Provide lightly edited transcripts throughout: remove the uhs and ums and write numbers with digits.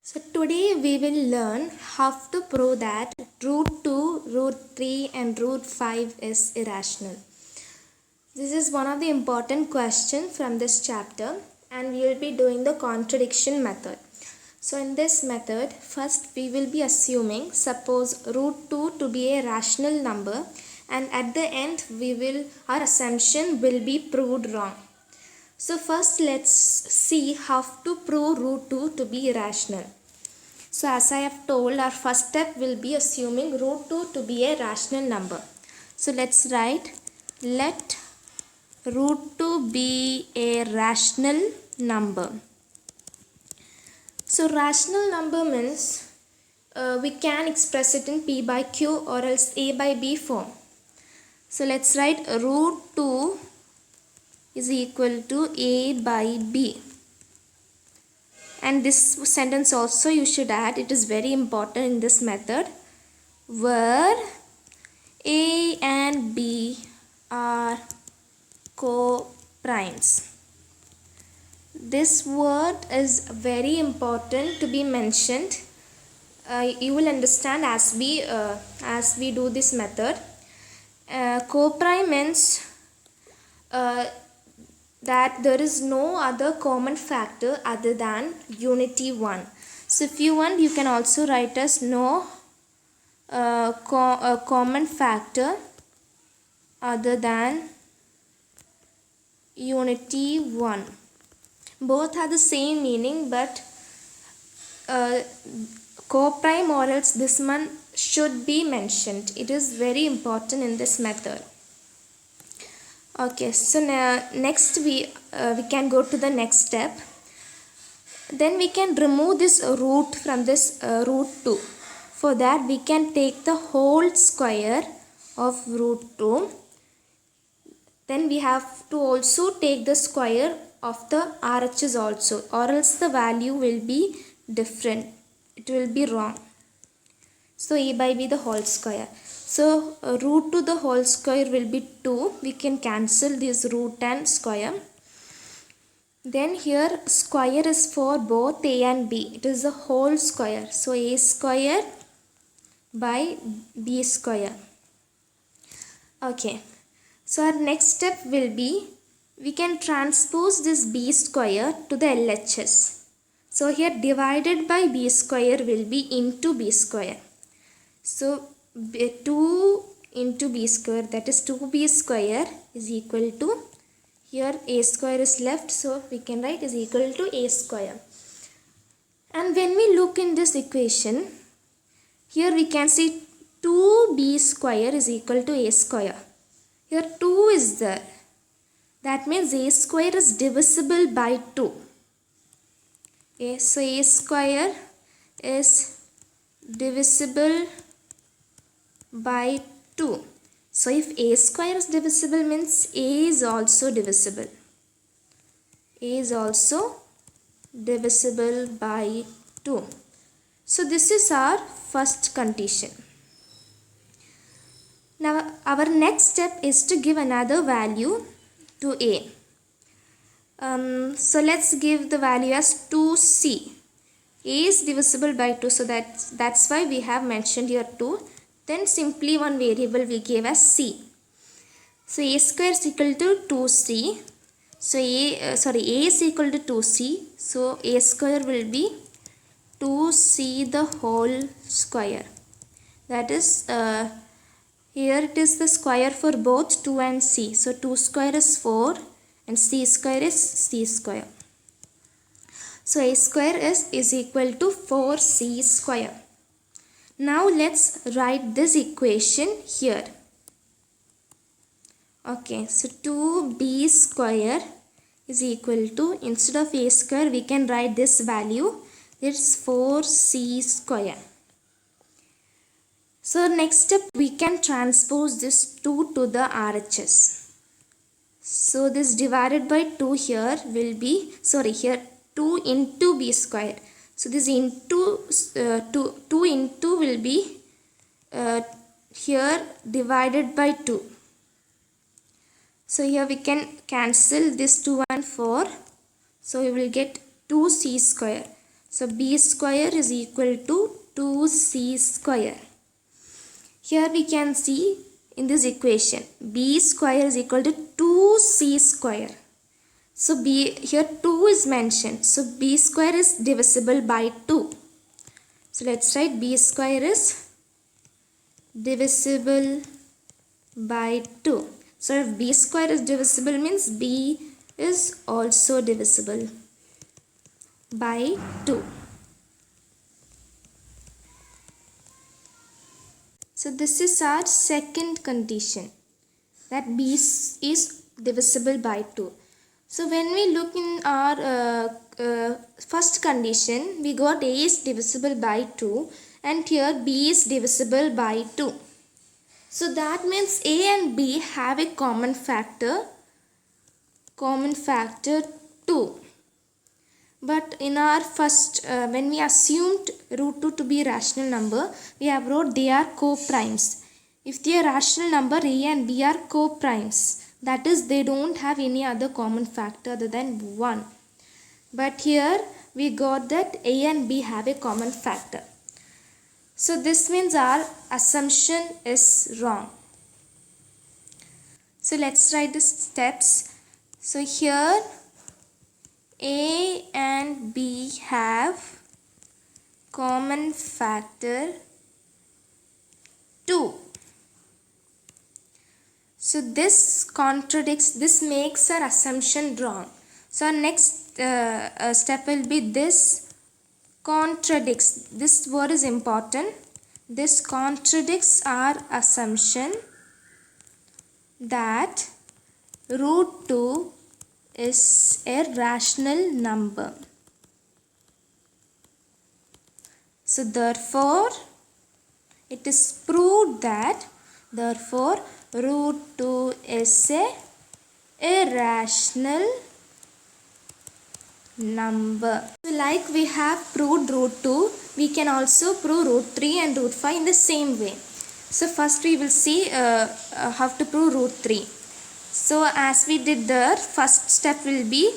So today we will learn how to prove that root 2, root 3 and root 5 is irrational. This is one of the important questions from this chapter and we will be doing the contradiction method. So in this method, first we will be assuming suppose root 2 to be a rational number and at the end our assumption will be proved wrong. So first let's see how to prove root 2 to be irrational. So as I have told, our first step will be assuming root 2 to be a rational number. So let's write, let root 2 be a rational number. So rational number means we can express it in P by Q or else A by B form. So let's write root 2 is equal to A by B. And this sentence also you should add, it is very important in this method, where A and B are co-primes. This word is very important to be mentioned. You will understand as we do this method. Co-prime means that there is no other common factor other than unity 1. So if you want, you can also write as no common factor other than unity 1. Both have the same meaning, but co-prime or else this one should be mentioned. It is very important in this method. Okay, so now next we can go to the next step. Then we can remove this root from this root 2. For that we can take the whole square of root 2. Then we have to also take the square of the RHS also, or else the value will be different. It will be wrong. So A by B the whole square. So root to the whole square will be 2. We can cancel this root and square. Then here square is for both A and B. It is the whole square. So A square by B square. Okay. So our next step will be, we can transpose this B square to the LHS. So here divided by B square will be into B square. So 2 into B square, that is 2B square is equal to, here A square is left, so we can write is equal to A square. And when we look in this equation, here we can see 2B square is equal to A square. Here 2 is there. That means A square is divisible by 2. Okay, so A square is divisible by 2. So if A square is divisible means A is also divisible. A is also divisible by 2. So this is our first condition. Now our next step is to give another value to A. So let's give the value as 2C. A is divisible by 2, so that's why we have mentioned here 2. Then simply one variable we gave as C. So A square is equal to 2C. So A is equal to 2C. So A square will be 2C the whole square. That is, here it is the square for both 2 and C. So 2 square is 4 and C square is C square. So A square is equal to 4C square. Now let's write this equation here. Okay, so 2B square is equal to, instead of A square we can write this value, it's 4C square. So next step we can transpose this 2 to the RHS. So this divided by 2 here will be, here 2 into B square. So this into 2 into will be here divided by 2. So here we can cancel this 2 and 4. So we will get 2C square. So b square is equal to 2c square. Here we can see in this equation b square is equal to 2c square. So here 2 is mentioned. So b square is divisible by 2. So let's write b square is divisible by 2. So if b square is divisible means b is also divisible by 2. So this is our second condition, that b is divisible by 2. So when we look in our first condition, we got a is divisible by 2 and here b is divisible by 2. So that means a and b have a common factor 2. But in our first, when we assumed root 2 to be a rational number, we have wrote they are co-primes. If they are rational number, a and b are co-primes. That is, they don't have any other common factor other than 1. But here we got that a and b have a common factor. So this means our assumption is wrong. So let's write the steps. So here a and b have common factor 2. So this contradicts, this makes our assumption wrong. So our next step will be this contradicts. This word is important. This contradicts our assumption that root 2 is a rational number. So therefore, it is proved that therefore root 2 is a irrational number. So like we have proved root 2, we can also prove root 3 and root 5 in the same way. So first we will see how to prove root 3. So as we did there, first step will be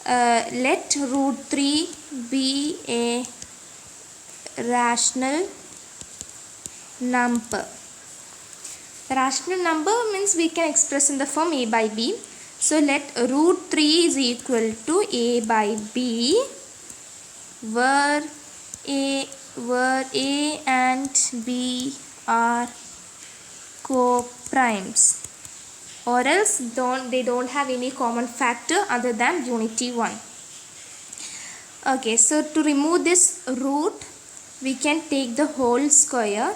let root 3 be a rational number. The rational number means we can express in the form a by b. So let root 3 is equal to a by b, where a and b are co-primes, or else they don't have any common factor other than unity 1. Okay, so to remove this root, we can take the whole square.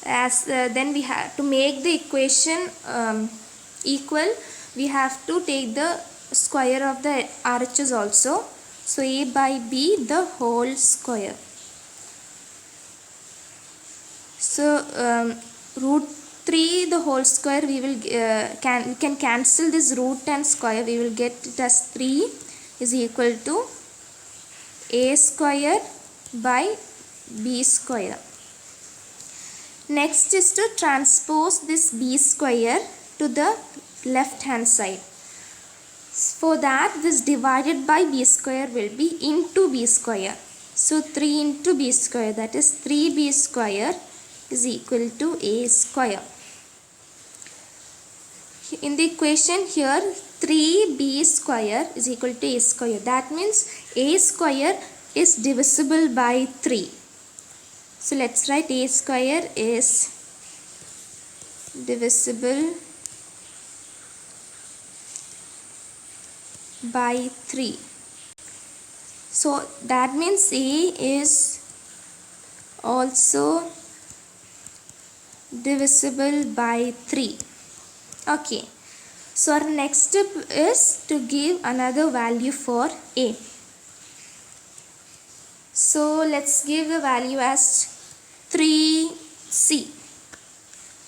As then we have to make the equation equal, we have to take the square of the RHS also. So a by b the whole square. So root 3 the whole square, we will we can cancel this root and square. We will get it as 3 is equal to a square by b square. Next is to transpose this b square to the left hand side. For that, this divided by b square will be into b square. So 3 into b square, that is 3b square is equal to a square. In the equation here, 3b square is equal to a square. That means a square is divisible by 3. So let's write a square is divisible by 3. So that means a is also divisible by 3. Okay. So our next step is to give another value for a. So let's give the value as 3c.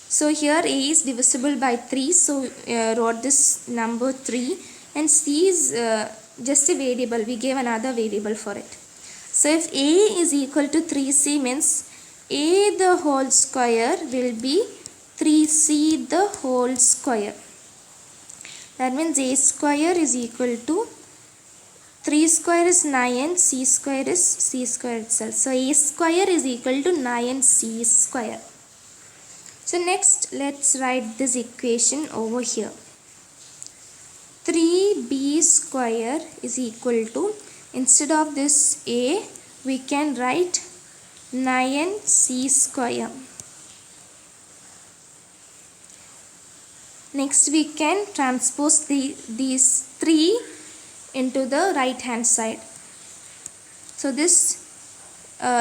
So here a is divisible by 3. So wrote this number 3, and c is just a variable. We gave another variable for it. So if a is equal to 3c means a the whole square will be 3c the whole square. That means a square is equal to 3 square is 9, c square is c square itself. So a square is equal to 9c square. So next let's write this equation over here. 3b square is equal to, instead of this a, we can write 9c square. Next we can transpose these 3 into the right hand side. So this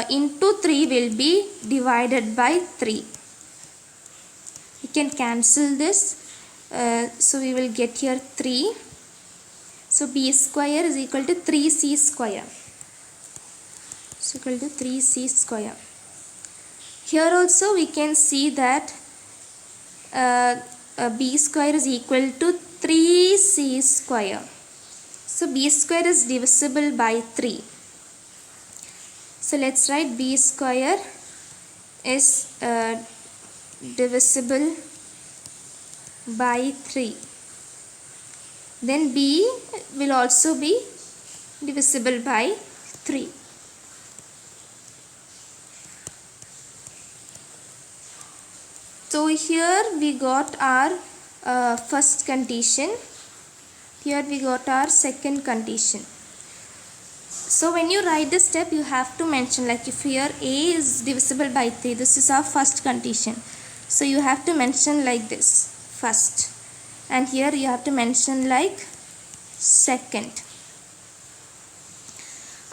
into 3 will be divided by 3. We can cancel this. So we will get here 3. So b square is equal to 3c square. Is equal to 3c square. Here also we can see that b square is equal to 3c square. So b square is divisible by 3. So let's write b square is divisible by 3. Then b will also be divisible by 3. So here we got our first condition. Here we got our second condition. So when you write this step, you have to mention, like if here a is divisible by 3, this is our first condition. So you have to mention like this, first. And here you have to mention like second.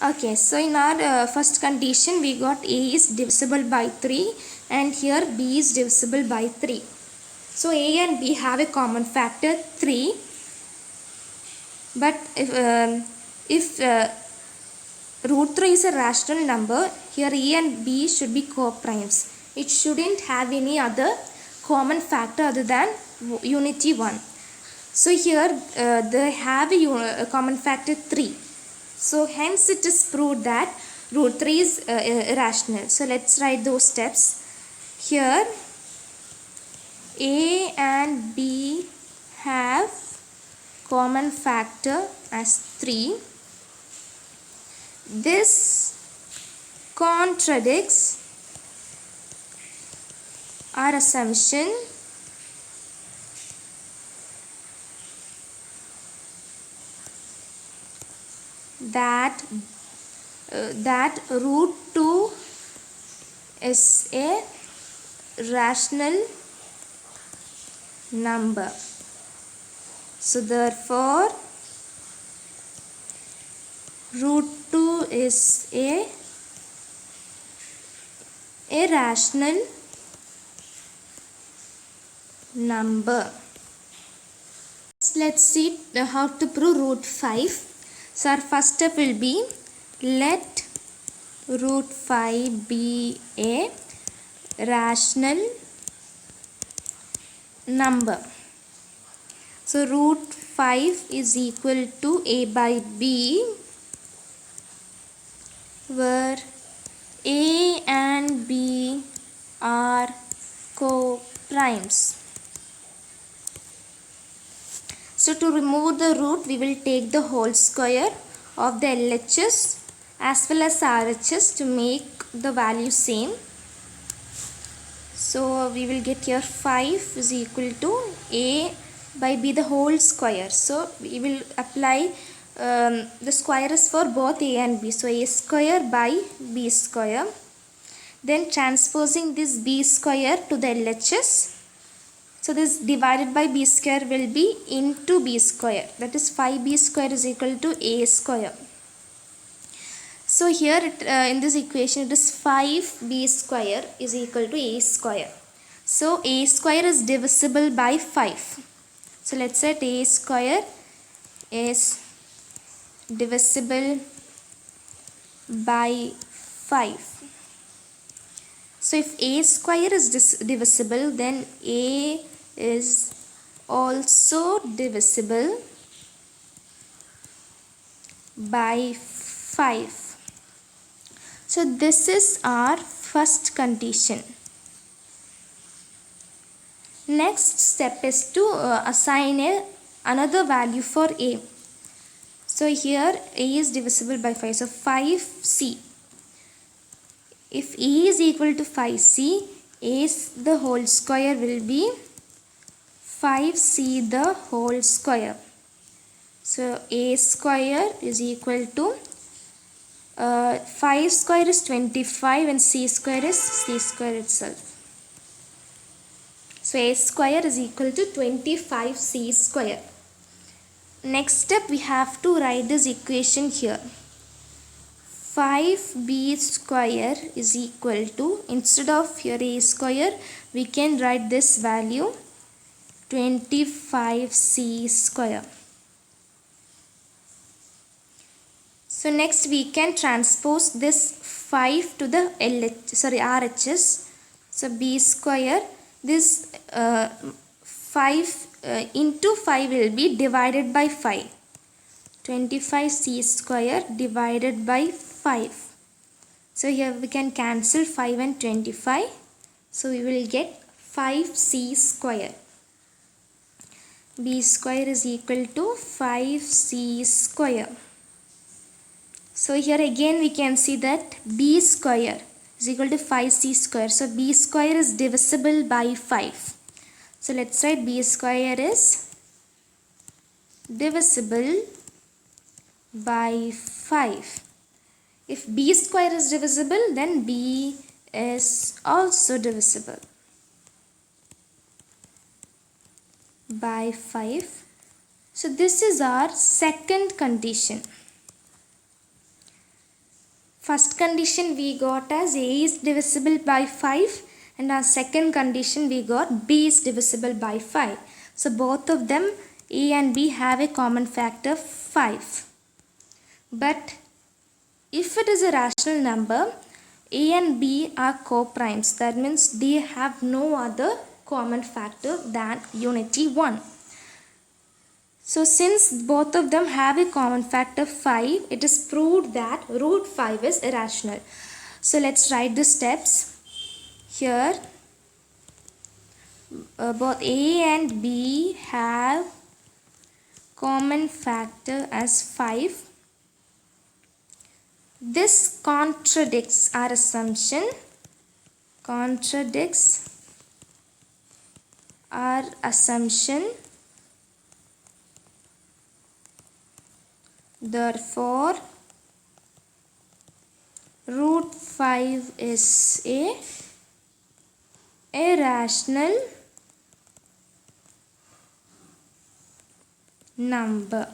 Okay, so in our first condition, we got a is divisible by 3 and here b is divisible by 3. So a and b have a common factor 3. But if root 3 is a rational number, here a and b should be co-primes. It shouldn't have any other common factor other than unity 1. So here they have a common factor 3. So hence it is proved that root 3 is irrational. So let's write those steps. Here a and b have common factor as 3. This contradicts our assumption that root 2 is a rational number. So therefore root 2 is a rational number. Let's see how to prove root 5. So our first step will be, let root 5 be a rational number. So root 5 is equal to a by b, where a and b are co-primes. So to remove the root, we will take the whole square of the LHS as well as RHS to make the value same. So we will get here 5 is equal to a by b the whole square. So we will apply the square is for both a and b. So a square by b square. Then transposing this b square to the LHS. So this divided by b square will be into b square. That is 5b square is equal to a square. So here in this equation it is 5b square is equal to a square. So a square is divisible by 5. So let's say a square is divisible by 5. So if a square is divisible, then a is also divisible by 5. So this is our first condition. Next step is to assign another value for a. So here a is divisible by 5. So 5c. If a is equal to 5c, a's the whole square will be 5c the whole square. So a square is equal to 5 square is 25 and c square is c square itself. So a square is equal to 25c square. Next step, we have to write this equation here. 5b square is equal to, instead of here a square, we can write this value 25c square. So next we can transpose this 5 to the RHS. So b square, this 5 into 5 will be divided by 5. 25c square divided by 5. So here we can cancel 5 and 25. So we will get 5c square. B square is equal to 5c square. So here again we can see that b square is equal to 5c square. So b square is divisible by 5. So let's write b square is divisible by 5. If b square is divisible, then b is also divisible by 5. So this is our second condition. First condition we got as a is divisible by 5, and our second condition we got b is divisible by 5. So both of them, a and b, have a common factor 5. But if it is a rational number, a and b are co-primes. That means they have no other common factor than unity 1. So since both of them have a common factor 5, it is proved that root 5 is irrational. So let's write the steps. Here both a and b have common factor as 5. This contradicts our assumption. Therefore, root 5 is a irrational number.